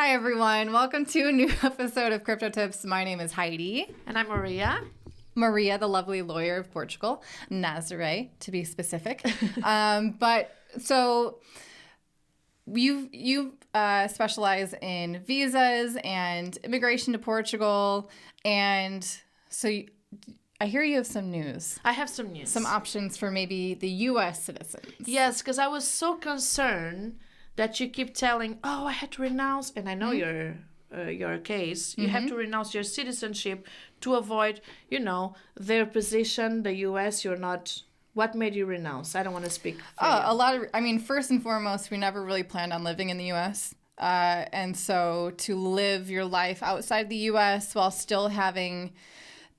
Hi, everyone. Welcome to a new episode of Crypto Tips. My name is Heidi. And I'm Maria. Maria, the lovely lawyer of Portugal. Nazaré, to be specific. But so you specialize in visas and immigration to Portugal. And so I hear you have some news. I have some news. Some options for maybe the U.S. citizens. Yes, because I was so concerned that you keep telling, I had to renounce, and I know your case, you have to renounce your citizenship to avoid, their position, the U.S., you're not... What made you renounce? I don't want to speak for you. First and foremost, we never really planned on living in the U.S. And so to live your life outside the U.S. while still having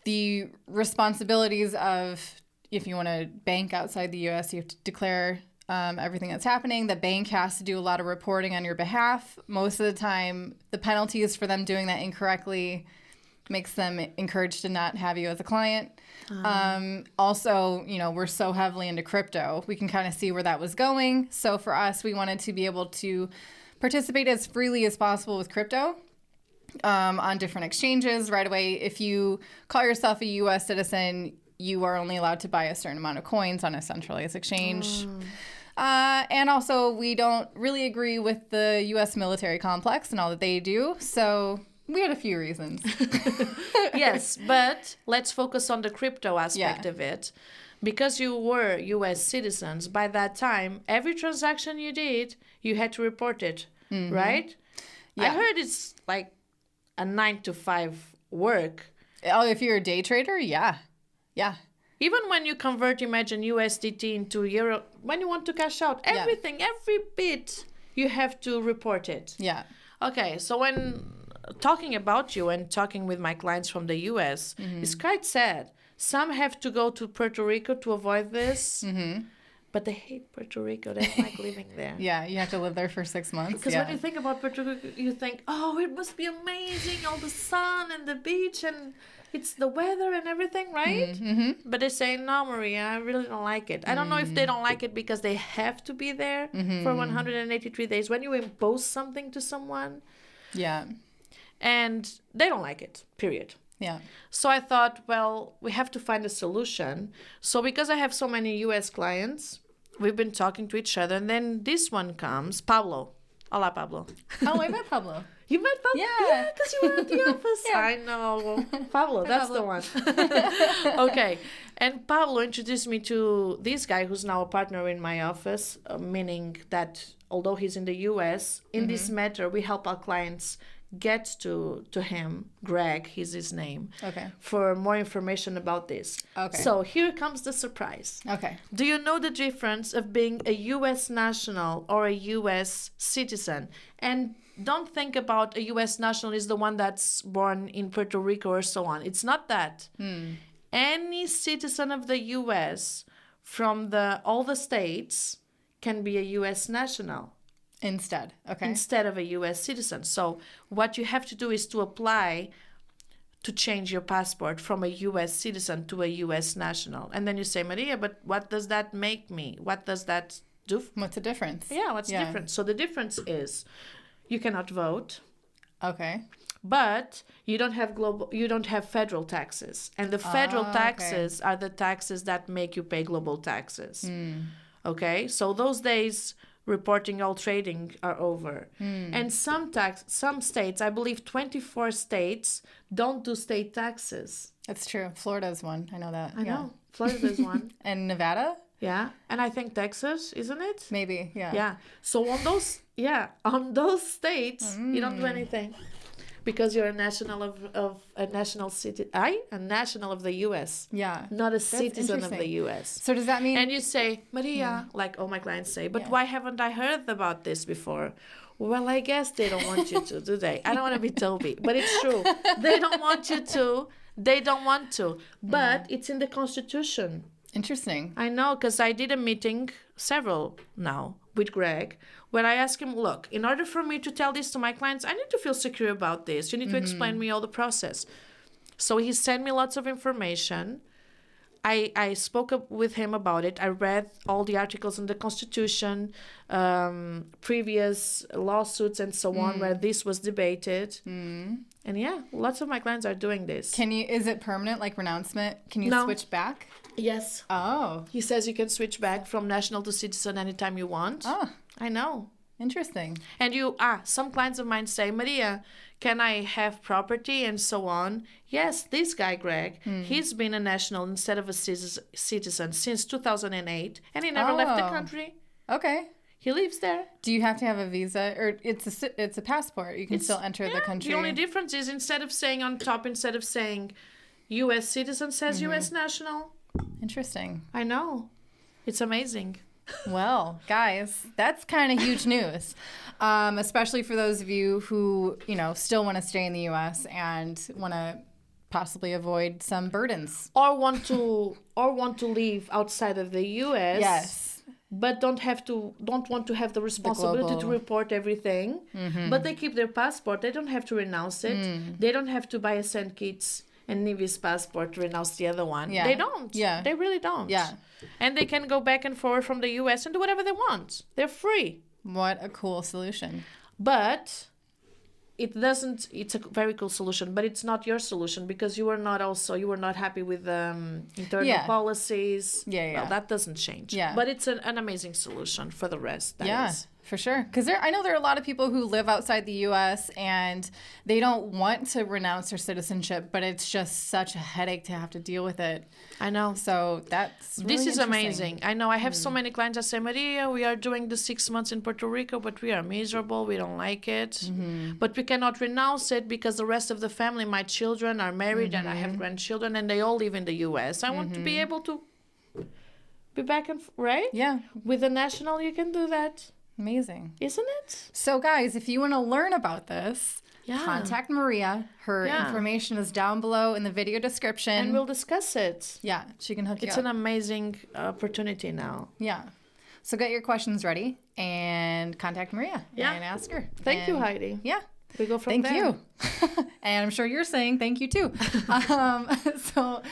the responsibilities of, if you want to bank outside the U.S., you have to declare everything that's happening. The bank has to do a lot of reporting on your behalf. Most of the time, the penalties for them doing that incorrectly makes them encouraged to not have you as a client. Also, we're so heavily into crypto. We can kind of see where that was going. So for us, we wanted to be able to participate as freely as possible with crypto on different exchanges right away. If you call yourself a U.S. citizen, you are only allowed to buy a certain amount of coins on a centralized exchange. And also, we don't really agree with the U.S. military complex and all that they do. So we had a few reasons. Yes, but let's focus on the crypto aspect of it. Because you were U.S. citizens, by that time, every transaction you did, you had to report it, right? Yeah. I heard it's like a 9-to-5 work. Oh, if you're a day trader, yeah. Yeah. Even when you convert, imagine USDT into euro, when you want to cash out, everything, every bit, you have to report it. Yeah. Okay, so when talking about you and talking with my clients from the US, it's quite sad. Some have to go to Puerto Rico to avoid this, but they hate Puerto Rico. They don't like living there. Yeah, you have to live there for 6 months. Because when you think about Puerto Rico, you think, it must be amazing, all the sun and the beach and... It's the weather and everything, right? But they say, no, Maria, I really don't like it. I don't know if they don't like it because they have to be there for 183 days. When you impose something to someone. Yeah. And they don't like it, period. Yeah. So I thought, well, we have to find a solution. So because I have so many U.S. clients, we've been talking to each other. And then this one comes, Pablo. Hola, Pablo. Oh, I met Pablo. You met Pablo? Yeah, because you were at the office. Yeah. I know. Pablo, that's the one. Okay. And Pablo introduced me to this guy who's now a partner in my office, meaning that although he's in the U.S., in this matter, we help our clients get to him, Greg, he's his name, for more information about this. Okay. So here comes the surprise. Okay. Do you know the difference of being a U.S. national or a U.S. citizen? And don't think about a U.S. national is the one that's born in Puerto Rico or so on. It's not that. Any citizen of the U.S. from all the states can be a U.S. national. Instead of a U.S. citizen. So what you have to do is to apply to change your passport from a U.S. citizen to a U.S. national. And then you say, Maria, but what does that make me? What does that do? What's the difference? Yeah, what's the difference? So the difference is you cannot vote. Okay. But you don't have federal taxes. And the federal taxes are the taxes that make you pay global taxes. Okay? So those days reporting all trading are over. And some states, I believe 24 states, don't do state taxes. That's true. Florida's one. I know that. I know. Florida's one. And Nevada? Yeah. And I think Texas, isn't it? Maybe, yeah. Yeah. So on those states, you don't do anything. Because you're a national of a national city. A national of the U.S. Yeah. Not a citizen of the U.S. So does that mean... And you say, Maria, like all my clients say, but why haven't I heard about this before? Well, I guess they don't want you to, do they? I don't want to be Toby, but it's true. They don't want you to. They don't want to. But it's in the Constitution. Interesting. I know, because I did a meeting, several now, with Greg, when I asked him, look, in order for me to tell this to my clients, I need to feel secure about this. You need to explain me all the process. So he sent me lots of information. I spoke up with him about it. I read all the articles in the Constitution, previous lawsuits and so on, where this was debated. And yeah, lots of my clients are doing this. Is it permanent, like renouncement? Can you switch back? Yes. Oh. He says you can switch back from national to citizen anytime you want. Oh. I know. Interesting. And some clients of mine say, Maria, can I have property and so on? Yes, this guy, Greg, he's been a national instead of a citizen since 2008, and he never left the country. Okay. He lives there. Do you have to have a visa, or it's a passport? You can still enter the country. The only difference is instead of saying U.S. citizen, says U.S. national. Interesting. I know. It's amazing. Well, guys, that's kind of huge news, especially for those of you who, still want to stay in the U.S. and want to possibly avoid some burdens. Or want to live outside of the U.S. Yes. But don't want to have the responsibility to report everything. But they keep their passport. They don't have to renounce it. They don't have to buy a St. Kitts and Nevis passport to renounce the other one. Yeah. They don't. Yeah. They really don't. Yeah. And they can go back and forth from the U.S. and do whatever they want. They're free. What a cool solution. But it's a very cool solution, but it's not your solution because you were not happy with internal policies. Yeah. Well, that doesn't change. Yeah. But it's an amazing solution for the rest. That is. For sure. Because I know there are a lot of people who live outside the U.S. and they don't want to renounce their citizenship, but it's just such a headache to have to deal with it. I know. So this is amazing. I know. I have so many clients that say, Maria, we are doing the 6 months in Puerto Rico, but we are miserable. We don't like it. But we cannot renounce it because the rest of the family, my children are married and I have grandchildren and they all live in the U.S. I want to be able to be back and right? Yeah. With a national, you can do that. Amazing. Isn't it? So, guys, if you want to learn about this, contact Maria. Her information is down below in the video description. And we'll discuss it. Yeah, she can hook you up. It's an amazing opportunity now. Yeah. So get your questions ready and contact Maria and ask her. Thank you, Heidi. Yeah. We go from there. Thank you. And I'm sure you're saying thank you too. So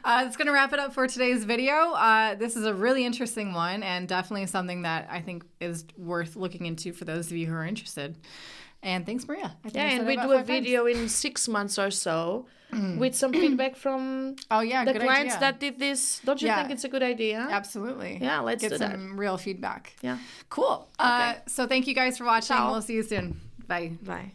it's going to wrap it up for today's video. This is a really interesting one and definitely something that I think is worth looking into for those of you who are interested. And thanks, Maria. And we do a video in 6 months or so with some feedback from the clients that did this. Don't you think it's a good idea? Absolutely. Yeah, let's get do that. some real feedback. Yeah. Cool. Okay. So thank you guys for watching. Ciao. We'll see you soon. Bye. Bye.